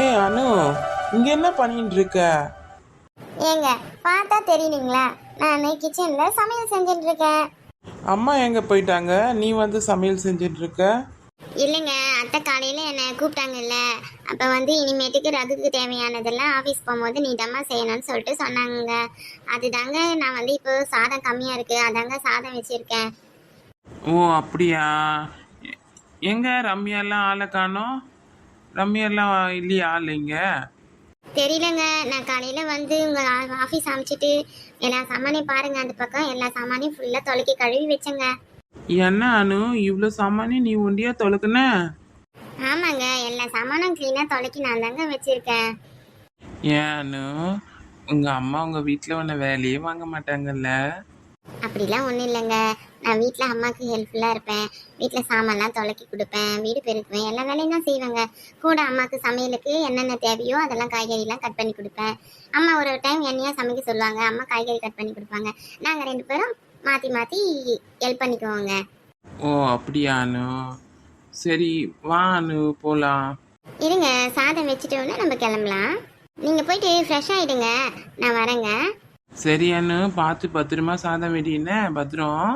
ஏன் அனு, இங்க என்ன பண்ணிட்டு இருக்க? ஏங்க பார்த்தா தெரியலீங்களா? நான் கிச்சன்ல சமையல் செஞ்சுட்டு இருக்கேன். அம்மா எங்க போயிட்டாங்க? நீ வந்து சமையல் செஞ்சுட்டு இருக்க? இல்லைங்க, அத்தை காலையில என்னை கூப்பிட்டாங்கல்ல. அப்போ இனிமேட்டுக்கு ரகுக்கு தேவையானதெல்லாம் ஆஃபீஸ் போகும்போது நீட்டமா செய்யணும்னு சொல்லிட்டு சொன்னாங்க. அதுதாங்க நான் இப்போ சாதம் கம்மியா இருக்கு, அதாங்க சாதம் வச்சிருக்கேன். ஓ அப்படியா? எ- எங்க ரம்யாலாம் ஆளை காணோம்? ரம்யாலாம் இல்லையா ஆள் இங்க? தெரியலங்க, நான் காலையில உங்க ஆஃபீஸ் அமைச்சிட்டு எல்லா சாமானையும் பாருங்க, அந்த பக்கம் எல்லா சாமானையும் ஃபுல்லா தொலைக்கி கழுவி வச்சேங்க. என்ன அனு, இவ்வளோ சாமானி நீ ஒண்டியா தொலைக்குன? ஆமாங்க, எல்லா சாமானும் கிளீனா தொலைக்கி நான் தாங்க வச்சிருக்கேன். ஏன் அனு, உங்க அம்மா உங்க வீட்டில் உன்னை வேலையே வாங்க மாட்டாங்கல்ல? அப்படிலாம் ஒன்றும் இல்லைங்க. நான் வீட்டில் அம்மாவுக்கு ஹெல்ப்ஃபுல்லாக இருப்பேன். வீட்டில் சாமான்லாம் துலக்கி கொடுப்பேன், வீடு பெருக்குவேன், எல்லா வேலையும் தான் செய்வேங்க. கூட அம்மாவுக்கு சமையலுக்கு என்னென்ன தேவையோ அதெல்லாம் காய்கறிலாம் கட் பண்ணி கொடுப்பேன். அம்மா ஒரு டைம் என்னையா சமைக்க சொல்லுவாங்க, அம்மா காய்கறி கட் பண்ணி கொடுப்பாங்க. நாங்கள் ரெண்டு பேரும் மாற்றி மாற்றி ஹெல்ப் பண்ணிக்குவோங்க. ஓ அப்படியா அனு? சரி, வா அனு போலாம். இருங்க, சாதம் வச்சுட்டோன்னே நம்ம கிளம்பலாம். நீங்கள் போயிட்டு ஃப்ரெஷ் ஆகிடுங்க, நான் வரேங்க. சரி அனு, பார்த்து பத்திரமா சாதம் வெடின பத்திரம்.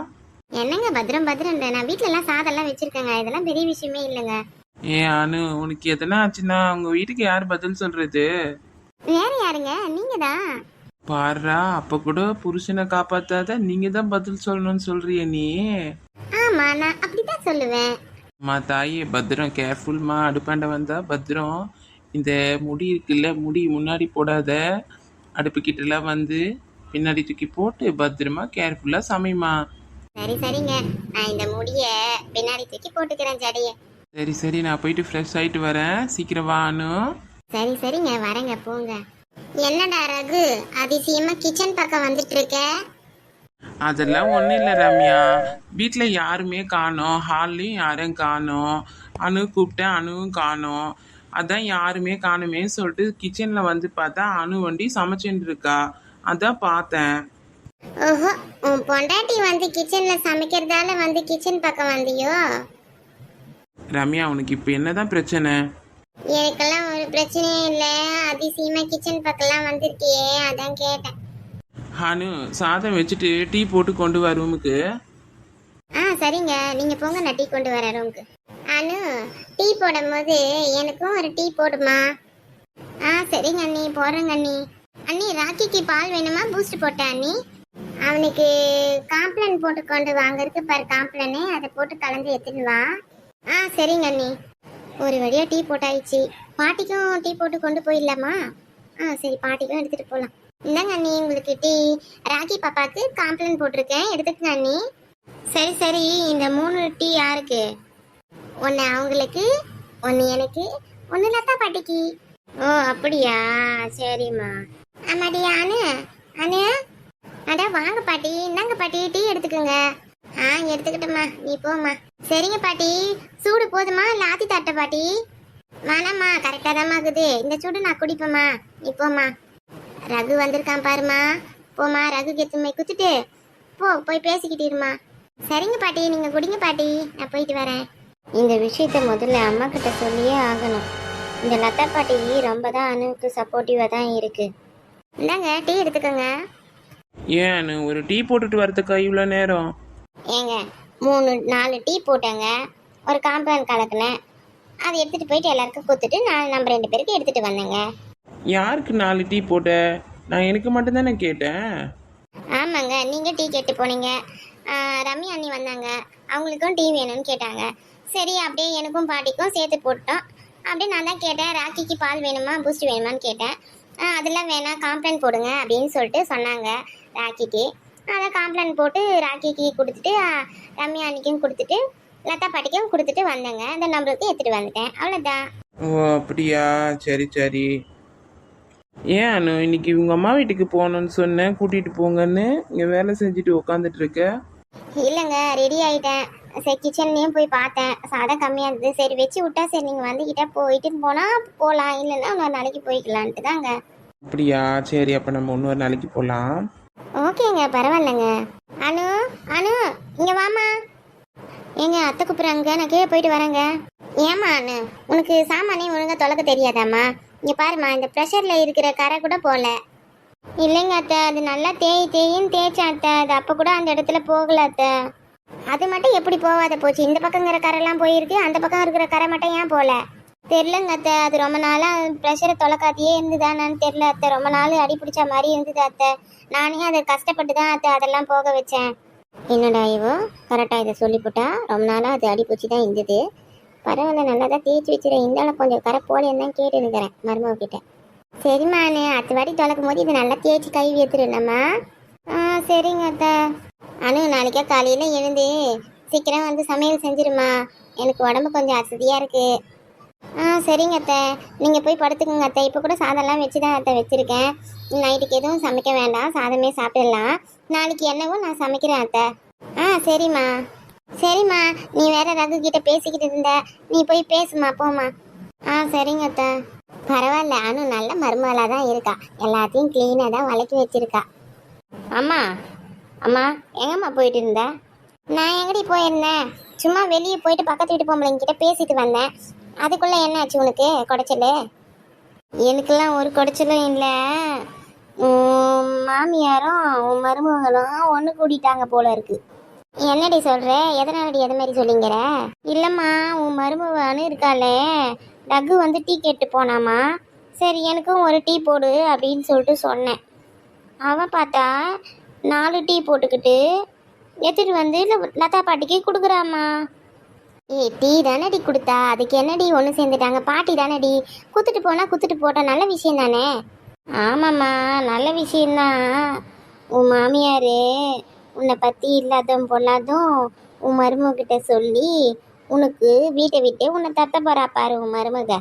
என்னங்க பத்திரம் பத்திரம், நான் வீட்டிலலாம் சாதம்லாம் வச்சுருக்கேங்க, இதெல்லாம் பெரிய விஷயமே இல்லைங்க. ஏன் அனு, உனக்கு எதனா ஆச்சுன்னா உங்க வீட்டுக்கு யார் பதில் சொல்றது? வேற யாருங்க, நீங்கள் தான். பாருடா, அப்ப கூட புருஷனை காப்பாத்தாத நீங்க தான் பதில் சொல்லணும்னு சொல்றிய நீ. ஆமா, நான் அப்படிதான் சொல்லுவேன். அம்மா தாயே, பத்திரம், கேர்ஃபுல்மா. அடுப்பாண்ட வந்தா பத்திரம். இந்த முடி இருக்குல்ல, முடி முன்னாடி போடாத. அடுப்பு கிட்டலாம் வந்து பின்னாடி தூக்கி போட்டு பத்திரமா கேர்ஃபுல்லா சமைமா. சரி சரிங்க, நான் இந்த முடிய பின்னாடி தூக்கி போட்டுக்கிறேன் ஜடைய. சரி சரி, நான் போயிட்டு ஃப்ரெஷ் ஆயிட்டு வரேன், சீக்கிரம் வா அனு. சரி சரிங்க, வரேங்க, போங்க. என்னடா ரகு, அதிசயமா கிச்சன் பக்கம் வந்துட்டு இருக்க? அதெல்லாம் ஒன்றும் இல்லை ரம்யா. வீட்டில் யாருமே காணோம், ஹால்லையும் யாரும் காணோம். அணு கூப்பிட்டேன், அணுவும் காணோம். அதான் யாருமே காணுமேன்னு சொல்லிட்டு கிச்சனில் வந்து பார்த்தா அணு வண்டி சமைச்சுட்டு இருக்கா. அதான் பார்த்தேன். ஓஹோ, உன் பொண்டாட்டி கிச்சன்ல சமைக்கிறதால கிச்சன் பக்கம் வந்தியோ? ரம்யா, உனக்கு இப்போ என்னதான் பிரச்சனை? எனக்கெல்லாம் ஒரு பிரச்சனையும் இல்லை, அதிசயமா கிச்சன் பக்கம்லாம் வந்திருக்கியே, அதான் கேட்டேன். அனு, சாதம் வச்சுட்டு டீ போட்டு கொண்டு வா ரூமுக்கு. சரிங்க, நீங்க போங்க, நான் டீ கொண்டு வரேன் ரூமுக்கு. அனு, டீ போடும்போது எனக்கும் ஒரு டீ போடுமா? சரிங்க அண்ணி, போடுறேங்க அண்ணி. அண்ணி, ராக்கிக்கு பால் வேணுமா, பூஸ்ட் போட்டேன் அண்ணி. அவனுக்கு காம்ப்ளன் போட்டு கொண்டு வாங்கறதுக்கு பாரு, காம்ப்ளனே அதை போட்டு கலந்து எடுத்துட்டு வா. சரிங்க அண்ணி. ஒரு வழியா டீ போட்டாயிடுச்சு. பாட்டிக்கும் டீ போட்டு கொண்டு போயிடலாமா? சரி, பாட்டிக்கும் எடுத்துட்டு போகலாம். இந்தாங்க அண்ணி, உங்களுக்கு டீ. ராக்கி பாப்பாக்கு காம்ப்ளன் போட்டிருக்கேன், எடுத்துக்கங்க அண்ணி. சரி சரி, இந்த 3 டீ யாருக்கு? ஒன்று அவங்களுக்கு, ஒன்று எனக்கு, ஒன்று லதா பாட்டிக்கு. ஓ அப்படியா, சரிம்மா. ஆமாடி அனு, அனு, அதான் வாங்க பாட்டி, இந்தாங்க பாட்டி, டீ எடுத்துக்கோங்க. எடுத்துக்கிட்டம்மா, நீ போம்மா. சரிங்க பாட்டி, சூடு போதுமா இல்லை ஆத்தி தட்ட பாட்டி? வேணாம்மா, கரெக்டாக தான்மா இருக்குது, இந்த சூடு நான் குடிப்பேம்மா, நீ போம்மா. ரகு வந்திருக்கான் பாருமா, போம்மா, ரகுக்கு எத்துமே குத்துட்டு போய் பேசிக்கிட்டு இருமா. சரிங்க பாட்டி, நீங்கள் குடிங்க பாட்டி, நான் போயிட்டு வரேன். இந்த விஷயத்த முதல்ல அம்மா கிட்ட சொல்லியே ஆகணும். இந்த லதா பாட்டி ரொம்ப தான் அனுவுக்கு சப்போர்ட்டிவாக தான் இருக்கு. இந்தாங்க டீ எடுத்துக்கோங்க. ஏன் அனு, ஒரு டீ போட்டுட்டு வரதுக்கா இவ்வளோ நேரம்? ஏங்க, 3-4 டீ போட்டேங்க, ஒரு காம்பவுண்ட் கலக்குனேன், அதை எடுத்துகிட்டு போயிட்டு எல்லாருக்கும் கொடுத்துட்டு நான் நம்ம 2 பேருக்கு எடுத்துகிட்டு வந்தேங்க. யாருக்கு 4 டீ போட்ட? நான் எனக்கு மட்டும்தானே கேட்டேன். ஆமாங்க, நீங்கள் டீ கேட்டு போனீங்க. ரம்யா அண்ணி வந்தாங்க, அவங்களுக்கும் டீ வேணும்னு கேட்டாங்க. சரி, அப்படியே எனக்கும் பாட்டிக்கும் சேர்த்து போட்டோம். அப்படியே நான் தான் கேட்டேன், ராக்கிக்கு பால் வேணுமா, பூஸ்ட் வேணுமான்னு கேட்டேன். அதெல்லாம் வேணாம், காம்ப்ளன் போடுங்க அப்படின்னு சொல்லிட்டு சொன்னாங்க ராக்கிக்கு. அதை காம்ப்ளன் போட்டு ராக்கிக்கு கொடுத்துட்டு ரம்யா அன்னிக்கும் கொடுத்துட்டு லதா பாட்டிக்கும் கொடுத்துட்டு வந்தேங்க. அந்த நம்பருக்கு எடுத்துகிட்டு வந்துட்டேன், அவ்வளோதான். ஓ அப்படியா, சரி சரி. ஏன் அனு, இன்னைக்கு உங்க அம்மா வீட்டுக்கு போகணும்னு சொன்னேன், கூட்டிட்டு போங்கன்னு. இங்க வேலை செஞ்சுட்டு உட்காந்துட்டு இருக்க. இல்லைங்க, ரெடி ஆகிட்டேன். சரி, கிச்சன்லேயும் போய் பார்த்தேன், சாதம் கம்மியாக இருந்தது. சரி வச்சு விட்டா, சரி நீங்கள் வந்துக்கிட்டே போயிட்டு போனால் போகலாம், இல்லைன்னா இன்னொரு நாளைக்கு போய்க்கலான்ட்டு தாங்க. அப்படியா, சரி, அப்போ நம்ம இன்னொரு நாளைக்கு போகலாம். ஓகேங்க, பரவாயில்லைங்க. அனு, அனு, இங்கே வாமா. ஏங்க அத்தை கூப்பிட்றாங்க, நான் கீழே போயிட்டு வரேங்க. ஏம்மா அண்ணு, உனக்கு சாமானே ஒழுங்காக தொலைக்க தெரியாதாம்மா? இங்கே பாரும்மா, இந்த ப்ரெஷரில் இருக்கிற கரை கூட போகல. இல்லைங்க அத்தை, அது நல்லா தேயின்னு தேய்ச்சேன் அத்தை, அது அப்போ கூட அந்த இடத்துல போகல அத்தை. அது மட்டும் எப்படி போகாத போச்சு? இந்த பக்கங்கிற கரைலாம் போயிருக்கு, அந்த பக்கம் இருக்கிற கரை மட்டும் ஏன் போகல? தெரிலங்க அத்தை, அது ரொம்ப நாளாக ப்ரெஷரை தொலைக்காதையே இருந்துதானான்னு தெரில அத்தை. ரொம்ப நாள் அடி பிடிச்ச மாதிரி இருந்தது அத்தை. நானே அதை கஷ்டப்பட்டு தான் அத்தை அதெல்லாம் போக வச்சேன். என்னடா இவோ கரெக்டாக இதை சொல்லிவிட்டா. ரொம்ப நாளாக அது அடிப்பிடிச்சி தான் இருந்தது. பரவாயில்ல, நல்லா தான் தேய்ச்சி வச்சுருக்கேன். இருந்தாலும் கொஞ்சம் கரை போலேன்னு தான் கேட்டு இருக்கிறேன் மருமகிட்ட. சரிம்மா அண்ணே, அடுத்த வாட்டி தொலைக்கும் போது இதை நல்லா தேய்ச்சி கை வைத்துருந்தம்மா. சரிங்க அத்தை. அனு, நாளைக்கே காலையில் எழுந்து சீக்கிரம் வந்து சமையல் செஞ்சிருமா. எனக்கு உடம்பு கொஞ்சம் அசதியாக இருக்குது. சரிங்க அத்தை, நீங்கள் போய் படுத்துக்குங்க அத்தை. இப்போ கூட சாதம்லாம் வச்சு தான் அத்தை வச்சுருக்கேன். நைட்டுக்கு எதுவும் சமைக்க வேண்டாம், சாதமே சாப்பிடலாம். நாளைக்கு என்னவோ நான் சமைக்கிறேன் அத்தை. சரிம்மா. சரிம்மா, நீ வேற ரகு கிட்ட பேசிக்கிட்டு இருந்த, நீ போய் பேசுமா, போமா. சரிங்க அத்தை. பரவாயில்ல, அனு நல்ல மருமகளாக தான் இருக்கா. எல்லாத்தையும் க்ளீனாக தான் வளக்கி வச்சிருக்கா. அம்மா அம்மா, எங்கம்மா போயிட்டு இருந்த? நான் எங்கடி போயிருந்தேன்? சும்மா வெளியே போயிட்டு பக்கத்து வீட்டு பொம்பளைங்கிட்ட பேசிட்டு வந்தேன். அதுக்குள்ளே என்ன ஆச்சு உனக்கு குடைச்சல்? எனக்கெல்லாம் ஒரு குடைச்சலும் இல்லை. மாமியாரும் உன் மருமகளும் ஒன்று கூட்டிட்டாங்க போல இருக்கு. என்னடி சொல்கிற? எதனாலடி எது மாதிரி சொல்லிங்கிற? இல்லைம்மா, உன் மருமகன்னு இருக்காளே, ரகு வந்து டீ கேட்டு போனாமா. சரி, எனக்கும் ஒரு டீ போடு அப்படின்னு சொல்லிட்டு சொன்னேன். அவன் பார்த்தா 4 டீ போட்டுக்கிட்டு எடுத்துட்டு வந்து லதா பாட்டிக்கு கொடுக்குறாம்மா. டீ தானடி கொடுத்தா, அதுக்கு என்னடி ஒன்று சேர்ந்துட்டாங்க? பாட்டி தானடி குத்துட்டு போட்டா நல்ல விஷயம் தானே? ஆமாம்மா, நல்ல விஷயந்தான். உன் மாமியார் உன்னை பற்றி இல்லாதும் பொல்லாதும் உன் மருமகிட்ட சொல்லி உனக்கு வீட்டை விட்டே உன்னை தட்ட போறா பாரு உன் மருமக.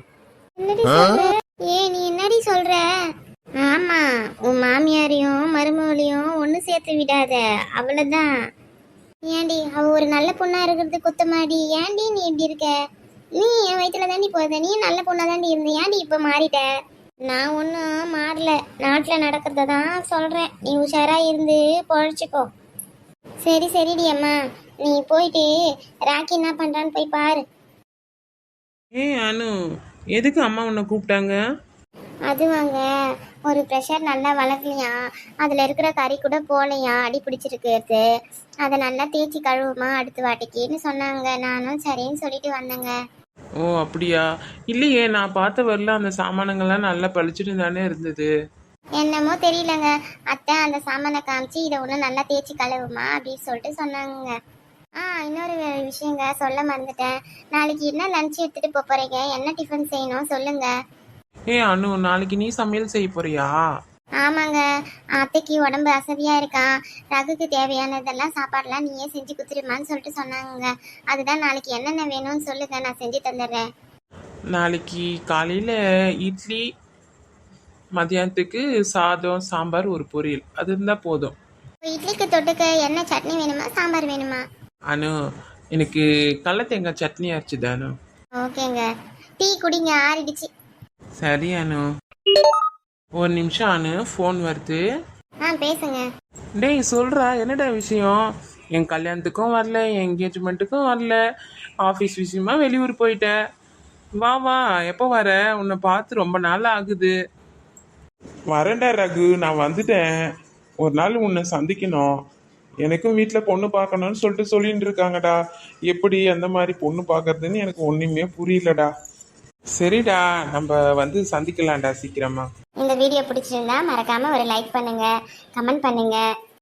என்னடி சொல்ற? நீ என்னடி சொல்ற? ஆமா, உன் மாமியாரையும் மருமகளையும் ஒன்று சேர்த்து விடாத, அவ்வளோதான். ஏண்டி, அவ ஒரு நல்ல பொண்ணா இருக்கிறது குத்தமாடி? ஏண்டி நீ இப்படி இருக்க? நீ என் வயிற்றுல தாண்டி போத, நீ நல்ல பொண்ணா தாண்டி இருந்த, ஏண்டி இப்போ மாறிட்ட? நான் ஒன்றும் மாறல, நாட்டில் நடக்கிறத தான் சொல்கிறேன். நீ உஷாரா இருந்து பொழைச்சிக்கோ. சரிடி அம்மா, நீ போயிட்டு ராக்கி என்ன பண்ணுறான்னு போய் பாரு. அனு, எதுக்கு அம்மா உன்னை கூப்பிட்டாங்க? அதுவாங்க, ஒரு ப்ரெஷர் நல்லா வளர்க்கலையா, அதில் இருக்கிற கறி கூட போகலையா, அடி பிடிச்சிருக்கு. அதை நல்லா தேய்ச்சி கழுவுமா அடுத்த வாட்டிக்குன்னு சொன்னாங்க. நானும் சரின்னு சொல்லிட்டு வந்தேங்க. ஓ அப்படியா? இல்லையே, நான் பார்த்த வரல அந்த சாமானங்கள்லாம் நல்லா பளிச்சுட்டு தானே இருந்தது. என்னமோ தெரியலங்க, அத்தை அந்த சாமானை காமிச்சு இதை ஒன்று நல்லா தேய்ச்சி கழுவுமா அப்படின்னு சொல்லிட்டு சொன்னாங்க. இன்னொரு விஷயங்க சொல்ல மறந்துட்டேன். நாளைக்கு என்ன லஞ்ச் எடுத்துகிட்டு போகிறீங்க? என்ன டிஃபன் செய்யணும் சொல்லுங்க. அனு, நாளைக்கு நீ சமையல் செய்ய போறியா? ஆமாங்க, அத்தைக்கு உடம்பு அசதியாக இருக்கான். ரகுக்கு தேவையானதெல்லாம் சாப்பாடெல்லாம் நீயே செஞ்சு கொடுத்துருமான்னு சொல்லிட்டு சொன்னாங்க. அதுதான் நாளைக்கு என்னென்ன வேணும்னு சொல்லுங்க, நான் செஞ்சு தந்துடுறேன். நாளைக்கு காலையில் இட்லி, மதியானத்துக்கு சாதம், சாம்பார், ஒரு பொரியல், அது இருந்தால் போதும். இட்லிக்கு தொட்டுக்க என்ன சட்னி வேணுமா, சாம்பார் வேணுமா? அனு, எனக்கு கடல தேங்காய் சட்னி அரைச்சுது அனு. ஓகேங்க, டீ குடிங்க, ஆறிடுச்சு. சரி அனு, ஒரு நிமிஷம் அனு, ஃபோன் வருது. பேசுங்க. டேய் சொல்கிறா, என்னடா விஷயம்? என் கல்யாணத்துக்கும் வரல, என் என்கேஜ்மெண்ட்டுக்கும் வரல, ஆஃபீஸ் விஷயமா வெளியூர் போயிட்டேன். வா, எப்போ வர? உன்னை பார்த்து ரொம்ப நாள் ஆகுது. வரேன்டா ரகு, நான் வந்துட்டேன். ஒரு நாள் உன்னை சந்திக்கணும். எனக்கும் வீட்டில் பொண்ணு பார்க்கணும்னு சொல்லிட்டு இருக்காங்கடா. எப்படி அந்த மாதிரி பொண்ணு பார்க்கறதுன்னு எனக்கு ஒன்றுமே புரியலடா. சரிடா, நம்ம வந்து சந்திக்கலாம்டா சீக்கிரமா. இந்த வீடியோ பிடிச்சிருந்தா மறக்காம ஒரு லைக் பண்ணுங்க, கமெண்ட் பண்ணுங்க,